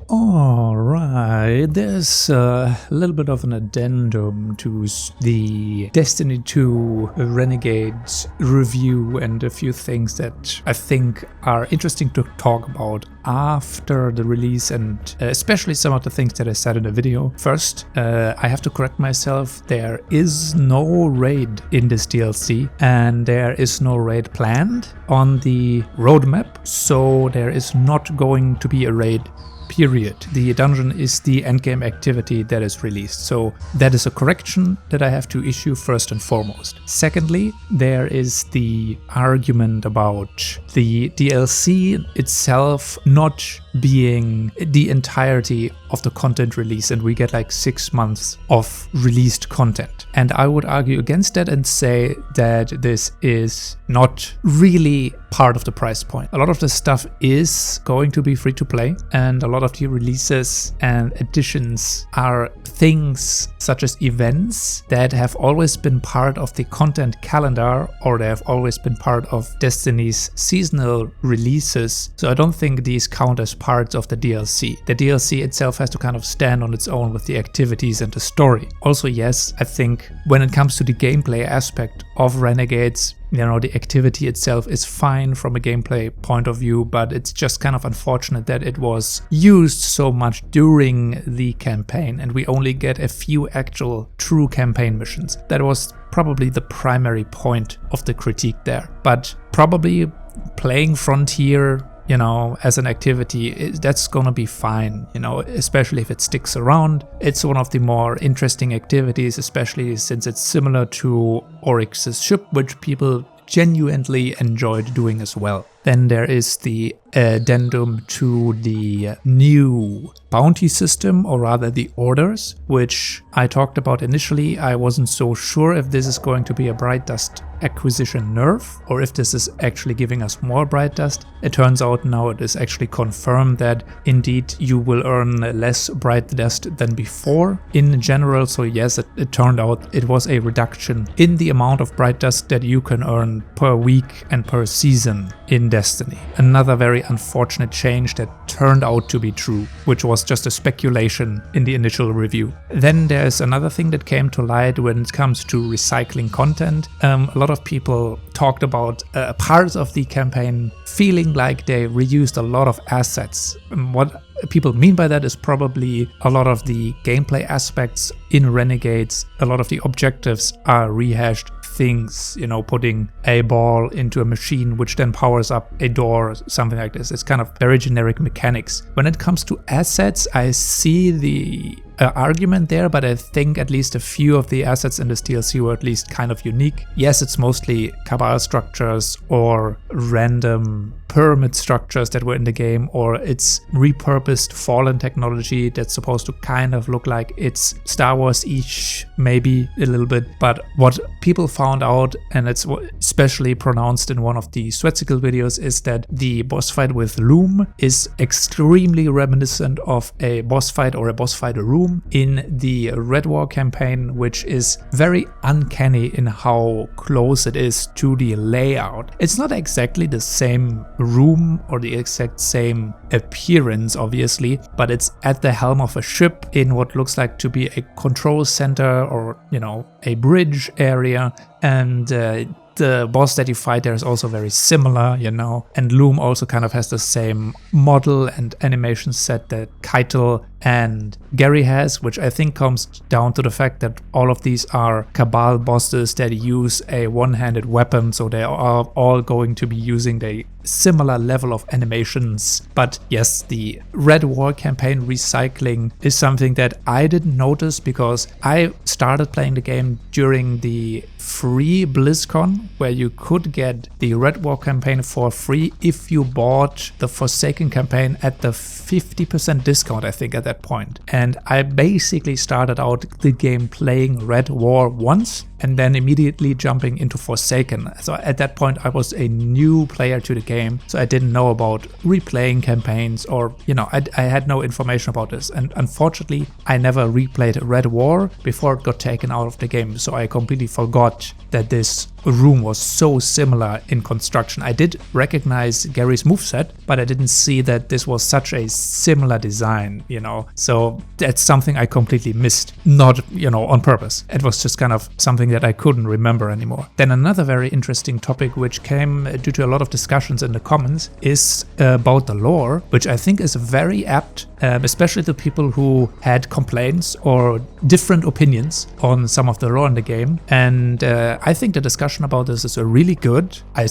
Alright, there's a little bit of an addendum to the Destiny 2 Renegades review and a few things that I think are interesting to talk about after the release, and especially some of the things that I said in the video. First, I have to correct myself. There is no raid in this DLC and there is no raid planned on the roadmap, so there is not going to be a raid. Period. The dungeon is the endgame activity that is released. So that is a correction that I have to issue first and foremost. Secondly, there is the argument about the DLC itself not being the entirety of the content release, and we get like 6 months of released content. And I would argue against that and say that this is not really part of the price point. A lot of the stuff is going to be free to play, and a lot of the releases and additions are things such as events that have always been part of the content calendar, or they have always been part of Destiny's seasonal releases. So I don't think these count as parts of the DLC. The DLC itself has to kind of stand on its own with the activities and the story. Also, yes, I think when it comes to the gameplay aspect of Renegades, you know, the activity itself is fine from a gameplay point of view, but it's just kind of unfortunate that it was used so much during the campaign and we only get a few actual true campaign missions. That was probably the primary point of the critique there. But probably playing Frontier, you know, as an activity, that's gonna be fine, you know, especially if it sticks around. It's one of the more interesting activities, especially since it's similar to Oryx's ship, which people genuinely enjoyed doing as well. Then there is the addendum to the new bounty system, or rather the orders, which I talked about initially. I wasn't so sure if this is going to be a bright dust acquisition nerf or if this is actually giving us more bright dust. It turns out now it is actually confirmed that indeed you will earn less bright dust than before in general. So yes, it turned out it was a reduction in the amount of bright dust that you can earn per week and per season in Destiny. Another very unfortunate change that turned out to be true, which was just a speculation in the initial review. Then there's another thing that came to light when it comes to recycling content. A lot of people talked about parts of the campaign feeling like they reused a lot of assets. What people mean by that is probably a lot of the gameplay aspects in Renegades. A lot of the objectives are rehashed things, you know, putting a ball into a machine which then powers up a door, something like this. It's kind of very generic mechanics. When it comes to assets, I see the argument there, but I think at least a few of the assets in this DLC were at least kind of unique. Yes, it's mostly cabal structures or random pyramid structures that were in the game, or it's repurposed fallen technology that's supposed to kind of look like it's Star Wars-ish, maybe a little bit. But what people found out, and it's especially pronounced in one of the Sweatcicle videos, is that the boss fight with Loom is extremely reminiscent of a boss fight or a boss fight room in the Red War campaign, which is very uncanny in how close it is to the layout. It's not exactly the same room or the exact same appearance, obviously, but it's at the helm of a ship in what looks like to be a control center, or, you know, a bridge area, and the boss that you fight there is also very similar, you know, and Loom also kind of has the same model and animation set that Keitel and Gary has, which I think comes down to the fact that all of these are Cabal bosses that use a one-handed weapon, so they are all going to be using a similar level of animations. But yes, the Red War campaign recycling is something that I didn't notice because I started playing the game during the free BlizzCon, where you could get the Red War campaign for free if you bought the Forsaken campaign at the 50% discount, I think, at that point. And I basically started out the game playing Red War once and then immediately jumping into Forsaken. So at that point I was a new player to the game, so I didn't know about replaying campaigns, or, you know, I had no information about this. And unfortunately I never replayed Red War before it got taken out of the game, so I completely forgot that this room was so similar in construction. I did recognize Gary's moveset, but I didn't see that this was such a similar design, you know. So that's something I completely missed. Not, you know, on purpose. It was just kind of something that I couldn't remember anymore. Then another very interesting topic which came due to a lot of discussions in the comments is about the lore, which I think is very apt, especially to people who had complaints or different opinions on some of the lore in the game. And I think the discussion about this is really good. I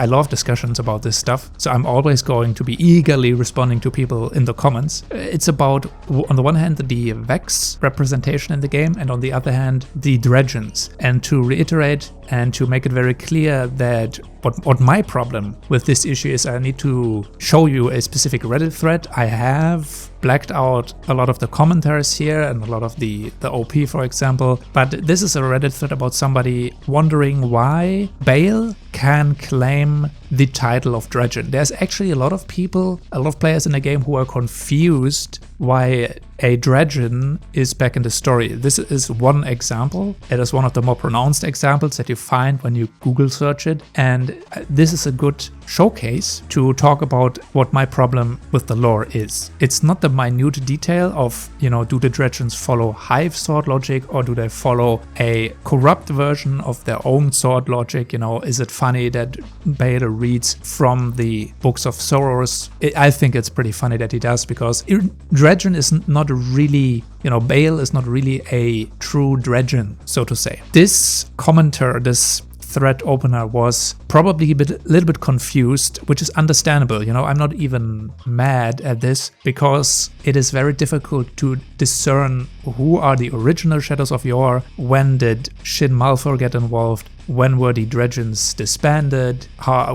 love discussions about this stuff, so I'm always going to be eagerly responding to people in the comments. It's about, on the one hand, the Vex representation in the game, and on the other hand, the Dredgens. And to reiterate and to make it very clear that what my problem with this issue is, I need to show you a specific Reddit thread. I have blacked out a lot of the commentaries here and a lot of the OP, for example, but this is a Reddit thread about somebody wondering why Bale can claim the title of Dredgen. There's actually a lot of people, a lot of players in the game who are confused why a Dredgen is back in the story. This is one example. It is one of the more pronounced examples that you find when you Google search it, and this is a good showcase to talk about what my problem with the lore is. It's not the minute detail of, you know, do the Dredgens follow Hive sword logic or do they follow a corrupt version of their own sword logic? You know, is it funny that Bale reads from the Books of Sorrows? I think it's pretty funny that he does, because Dredgen is not really, you know, Bale is not really a true Dredgen, so to say. This commenter, this thread opener, was probably a little bit confused, which is understandable. You know, I'm not even mad at this, because it is very difficult to discern who are the original Shadows of Yore, when did Shin Malphur get involved, when were the Dredgens disbanded,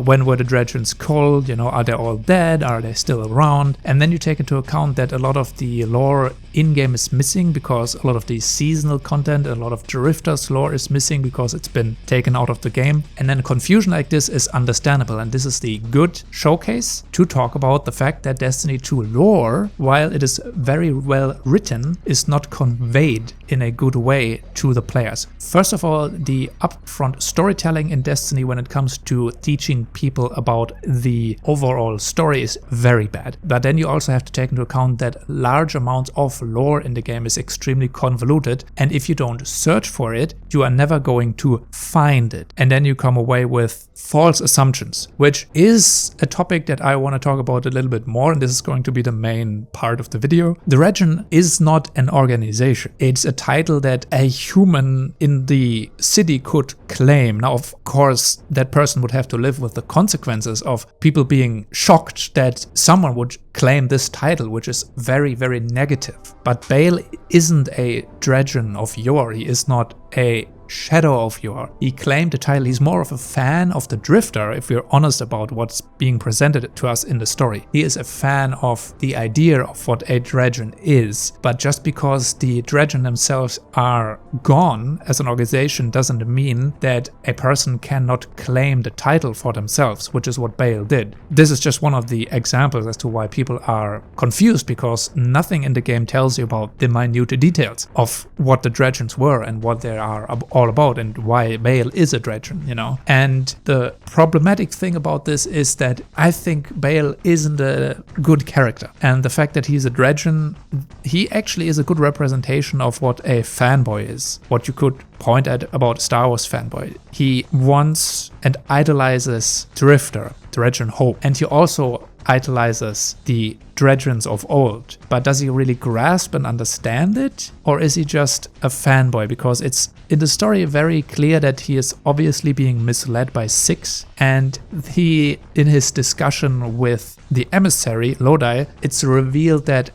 when were the Dredgens called, you know, are they all dead, are they still around? And then you take into account that a lot of the lore in-game is missing, because a lot of the seasonal content, a lot of Drifters lore is missing because it's been taken out of the game. And then confusion like this is understandable, and this is the good showcase to talk about the fact that Destiny 2 lore, while it is very well written, is not conveyed in a good way to the players. First of all, the upfront storytelling in Destiny when it comes to teaching people about the overall story is very bad. But then you also have to take into account that large amounts of lore in the game is extremely convoluted, and if you don't search for it, you are never going to find it. And then you come away with false assumptions, which is a topic that I want to talk about a little bit more, and this is going to be the main part of the video. The Dredgen is not an organization. It's a title that a human in the city could claim. Now, of course, that person would have to live with the consequences of people being shocked that someone would claim this title, which is very, very negative. But Bale isn't a Dredgen of Yore. He is not a Shadow of Yore. He claimed the title. He's more of a fan of the Drifter, if we're honest about what's being presented to us in the story. He is a fan of the idea of what a Dredgen is, but just because the Dredgen themselves are gone as an organization doesn't mean that a person cannot claim the title for themselves, which is what Bale did. This is just one of the examples as to why people are confused, because nothing in the game tells you about the minute details of what the Dredgens were and what they are all about and why Bale is a Dredgen, you know. And the problematic thing about this is that I think Bale isn't a good character, and the fact that he's a Dredgen, he actually is a good representation of what a fanboy is, what you could point at about Star Wars fanboy. He wants and idolizes Drifter, Dredgen Hope, and he also idolizes the Dredgens of old. But does he really grasp and understand it? Or is he just a fanboy? Because it's in the story very clear that he is obviously being misled by Six, and he, in his discussion with the emissary, Lodi, it's revealed that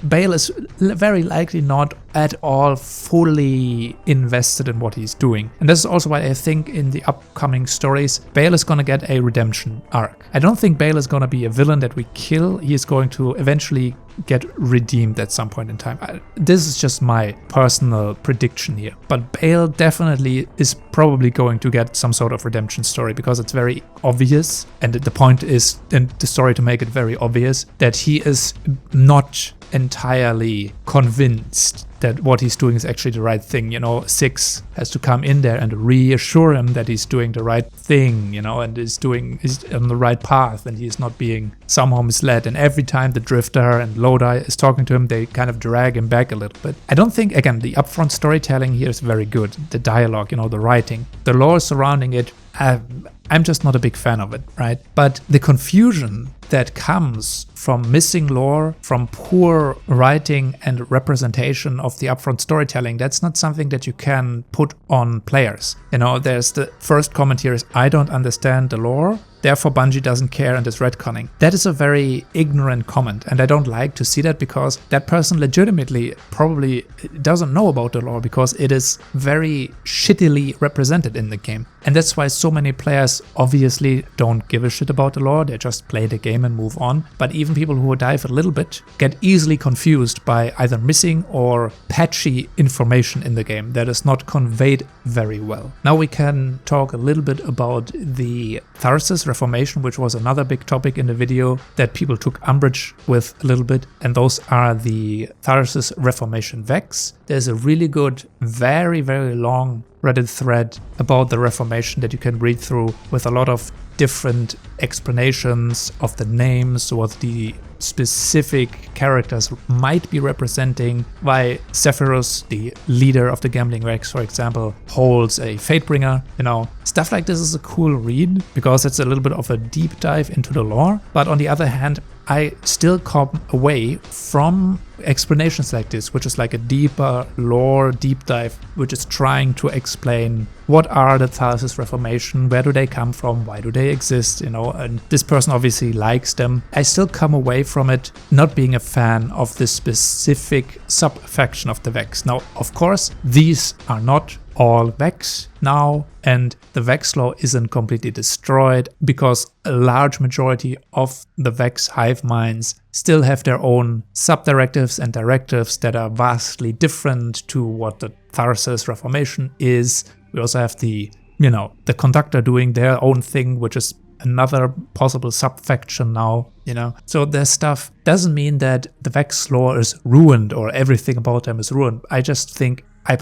Bale is very likely not at all fully invested in what he's doing. And this is also why I think in the upcoming stories, Bale is gonna get a redemption arc. I don't think Bale is gonna be a villain that we kill. He is going to eventually get redeemed at some point in time. This is just my personal prediction here. But Bale definitely is probably going to get some sort of redemption story, because it's very obvious, and the point is in the story to make it very obvious that he is not entirely convinced that what he's doing is actually the right thing. Six has to come in there and reassure him that he's doing the right thing, and is on the right path, and he's not being somehow misled. And every time the Drifter and Lodi is talking to him, they kind of drag him back a little bit. I don't think, again, the upfront storytelling here is very good. The dialogue, the writing, the lore surrounding it, I'm just not a big fan of it, right? But the confusion that comes from missing lore, from poor writing and representation of the upfront storytelling, that's not something that you can put on players. There's the first comment here is, I don't understand the lore, therefore Bungie doesn't care and is retconning. That is a very ignorant comment, and I don't like to see that, because that person legitimately probably doesn't know about the lore, because it is very shittily represented in the game. And that's why so many players obviously don't give a shit about the lore, they just play the game and move on. But even people who dive a little bit get easily confused by either missing or patchy information in the game that is not conveyed very well. Now we can talk a little bit about the Tharsis Reformation, which was another big topic in the video that people took umbrage with a little bit, and those are the Tharsis Reformation Vex. There's a really good, very, very long Reddit thread about the Reformation that you can read through, with a lot of different explanations of the names, what the specific characters might be representing, why Zephyrus, the leader of the Gambling Vex, for example, holds a Fatebringer. Stuff like this is a cool read, because it's a little bit of a deep dive into the lore. But on the other hand, I still come away from explanations like this, which is like a deeper lore deep dive, which is trying to explain what are the Tharsis Reformation, where do they come from, why do they exist, and this person obviously likes them. I still come away from it not being a fan of this specific sub-faction of the Vex. Now, of course, these are not all Vex now, and the Vex law isn't completely destroyed, because a large majority of the Vex hive minds still have their own sub-directives and directives that are vastly different to what the Tharsis Reformation is. We also have the Conductor doing their own thing, which is another possible sub-faction now, So their stuff doesn't mean that the Vex lore is ruined or everything about them is ruined. I just think, I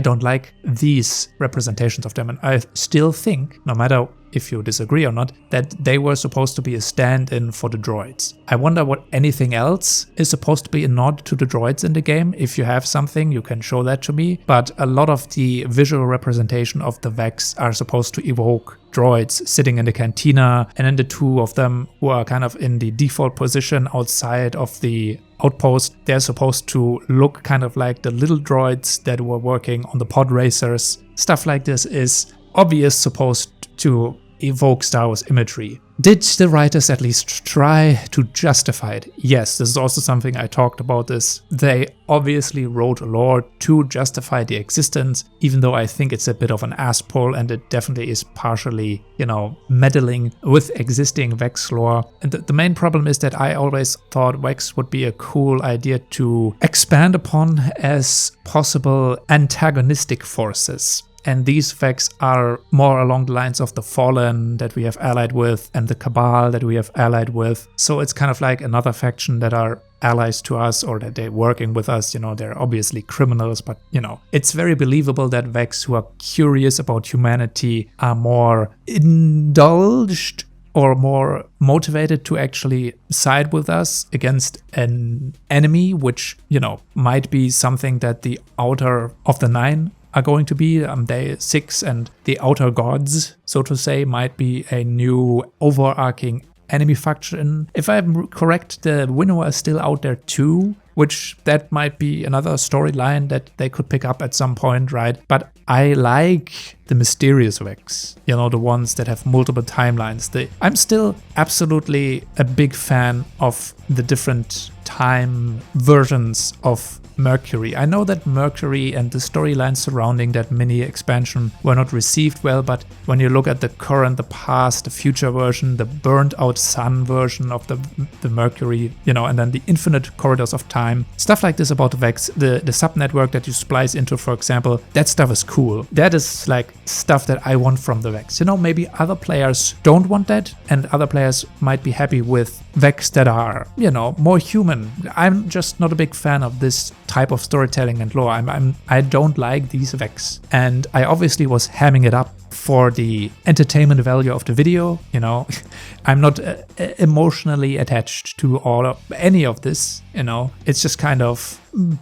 don't like these representations of them, and I still think, no matter if you disagree or not, that they were supposed to be a stand-in for the droids. I wonder what anything else is supposed to be a nod to the droids in the game. If you have something, you can show that to me. But a lot of the visual representation of the Vex are supposed to evoke droids sitting in the cantina, and then the two of them who are kind of in the default position outside of the outpost, they're supposed to look kind of like the little droids that were working on the pod racers. Stuff like this is obvious supposed to evoke Star Wars imagery. Did the writers at least try to justify it? Yes, this is also something I talked about this. They obviously wrote lore to justify the existence, even though I think it's a bit of an ass pull, and it definitely is partially, meddling with existing Vex lore. And the main problem is that I always thought Vex would be a cool idea to expand upon as possible antagonistic forces. And these Vex are more along the lines of the Fallen that we have allied with, and the Cabal that we have allied with. So it's kind of like another faction that are allies to us, or that they're working with us. They're obviously criminals, but it's very believable that Vex who are curious about humanity are more indulged or more motivated to actually side with us against an enemy, which, might be something that the Outer of the Nine are going to be. Day 6 and the Outer Gods, so to say, might be a new overarching enemy faction. If I'm correct, the Winnow is still out there too, which that might be another storyline that they could pick up at some point, right? But I like the mysterious Vex, the ones that have multiple timelines. I'm still absolutely a big fan of the different time versions of Mercury. I know that Mercury and the storylines surrounding that mini expansion were not received well, but when you look at the current, the past, the future version, the burned out sun version of the Mercury, and then the infinite corridors of time time. Stuff like this about the Vex, the sub-network that you splice into, for example, that stuff is cool. That is like stuff that I want from the Vex. You know, maybe other players don't want that, and other players might be happy with Vex that are, you know, more human. I'm just not a big fan of this type of storytelling and lore. I don't like these Vex, and I obviously was hamming it up for the entertainment value of the video. You know, I'm not emotionally attached to any of this. You know, it's just kind of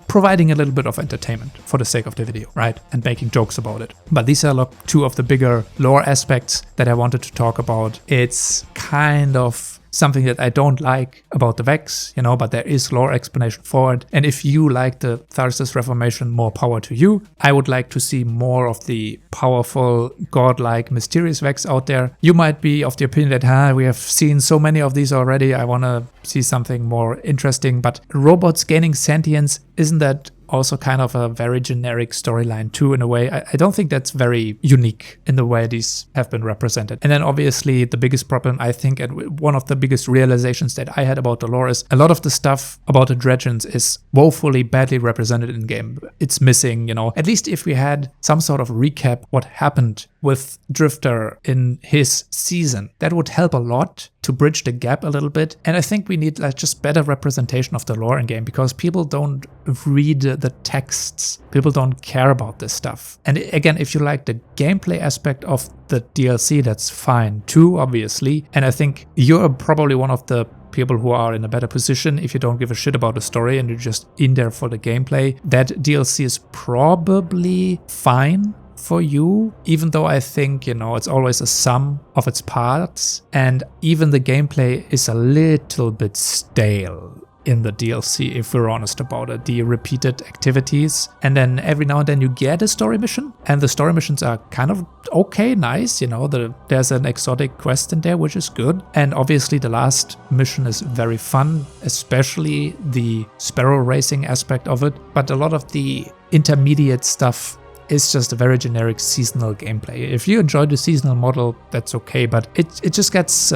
providing a little bit of entertainment for the sake of the video, right? And making jokes about it. But these are like two of the bigger lore aspects that I wanted to talk about. It's kind of something that I don't like about the Vex, you know, but there is lore explanation for it. And if you like the Tharsis Reformation, more power to you. I would like to see more of the powerful, godlike, mysterious Vex out there. You might be of the opinion that, we have seen so many of these already. I want to see something more interesting. But robots gaining sentience, isn't that also kind of a very generic storyline too, in a way? I don't think that's very unique in the way these have been represented. And then obviously the biggest problem, I think, and one of the biggest realizations that I had about the lore is a lot of the stuff about the Dredgens is woefully badly represented in game. It's missing, you know, at least if we had some sort of recap what happened with Drifter in his season, that would help a lot to bridge the gap a little bit. And I think we need like just better representation of the lore in game, because people don't read the texts. People don't care about this stuff. And again, if you like the gameplay aspect of the DLC, that's fine too, obviously. And I think you're probably one of the people who are in a better position if you don't give a shit about the story and you're just in there for the gameplay. That DLC is probably fine for you, even though I think, you know, it's always a sum of its parts, and even the gameplay is a little bit stale in the DLC, if we're honest about it. The repeated activities, and then every now and then you get a story mission, and the story missions are kind of okay, nice, you know, there's an exotic quest in there, which is good. And obviously the last mission is very fun, especially the sparrow racing aspect of it, but a lot of the intermediate stuff is just a very generic seasonal gameplay. If you enjoy the seasonal model, that's okay, but it just gets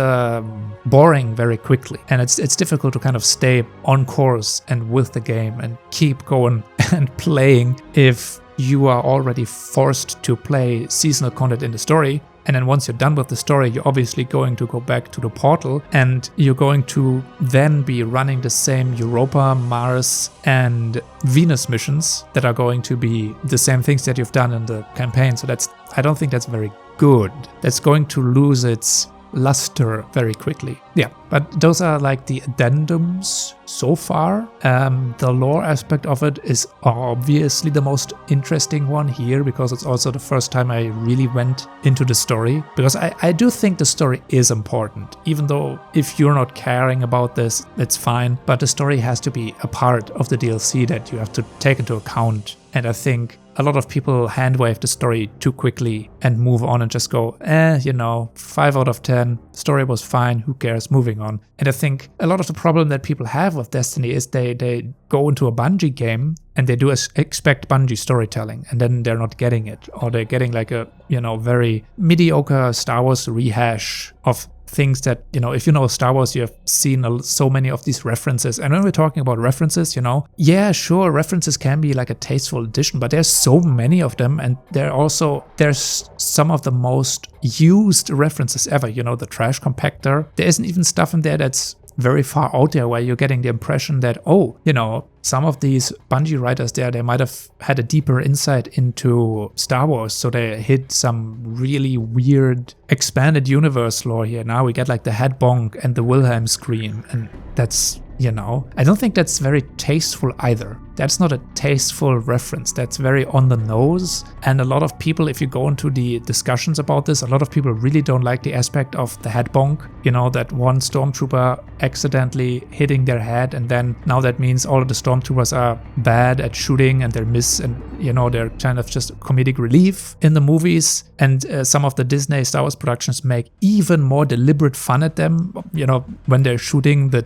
boring very quickly, and it's difficult to kind of stay on course and with the game and keep going and playing if you are already forced to play seasonal content in the story. And then once you're done with the story, you're obviously going to go back to the portal, and you're going to then be running the same Europa, Mars, and Venus missions that are going to be the same things that you've done in the campaign. So I don't think that's very good. That's going to lose its luster very quickly. Yeah, but those are like the addendums so far. The lore aspect of it is obviously the most interesting one here, because it's also the first time I really went into the story, because I do think the story is important, even though if you're not caring about this, it's fine, but the story has to be a part of the DLC that you have to take into account. And I think a lot of people handwave the story too quickly and move on and just go, you know, 5 out of 10, story was fine, who cares, moving on. And I think a lot of the problem that people have with Destiny is they go into a Bungie game and they do expect Bungie storytelling, and then they're not getting it, or they're getting like a, you know, very mediocre Star Wars rehash of things that, you know, if you know Star Wars, you have seen so many of these references. And when we're talking about references, you know, yeah, sure, references can be like a tasteful addition, but there's so many of them, and there's some of the most used references ever. You know, the trash compactor. There isn't even stuff in there that's very far out there where you're getting the impression that, oh, you know, some of these Bungie writers there, they might have had a deeper insight into Star Wars, so they hit some really weird expanded universe lore here. Now we get like the head bonk and the Wilhelm scream, and that's, you know, I don't think that's very tasteful either. That's not a tasteful reference. That's very on the nose. And a lot of people, if you go into the discussions about this, a lot of people really don't like the aspect of the head bonk. You know, that one stormtrooper accidentally hitting their head, and then now that means all of the stormtroopers are bad at shooting and they miss, and, you know, they're kind of just comedic relief in the movies. And some of the Disney Star Wars productions make even more deliberate fun at them, you know, when they're shooting the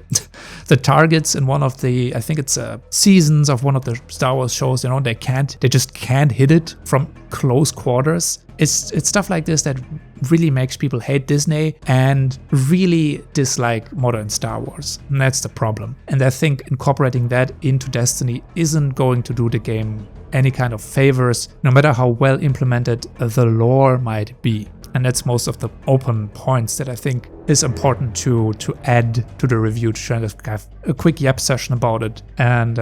targets in one of the, I think it's seasons of one of the Star Wars shows, you know, they just can't hit it from close quarters. It's stuff like this that really makes people hate Disney and really dislike modern Star Wars. And that's the problem. And I think incorporating that into Destiny isn't going to do the game any kind of favors, no matter how well implemented the lore might be. And that's most of the open points that I think is important to add to the review, to try to have a quick yap session about it. And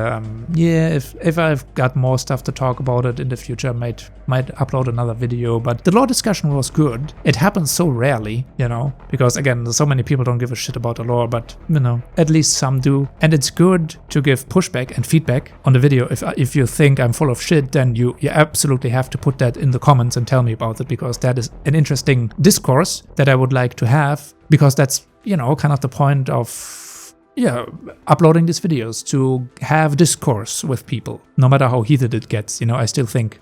yeah, if I've got more stuff to talk about it in the future, I might upload another video. But the lore discussion was good. It happens so rarely, you know, because again, so many people don't give a shit about the lore, but you know, at least some do. And it's good to give pushback and feedback on the video. If you think I'm full of shit, then you absolutely have to put that in the comments and tell me about it, because that is an interesting discourse that I would like to have. Because that's, you know, kind of the point of, yeah, uploading these videos, to have discourse with people. No matter how heated it gets, you know, I still think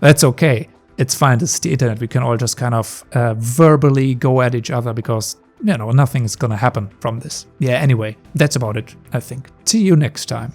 that's okay. It's fine, this is the internet. We can all just kind of verbally go at each other, because, you know, nothing is gonna happen from this. Yeah, anyway, that's about it, I think. See you next time.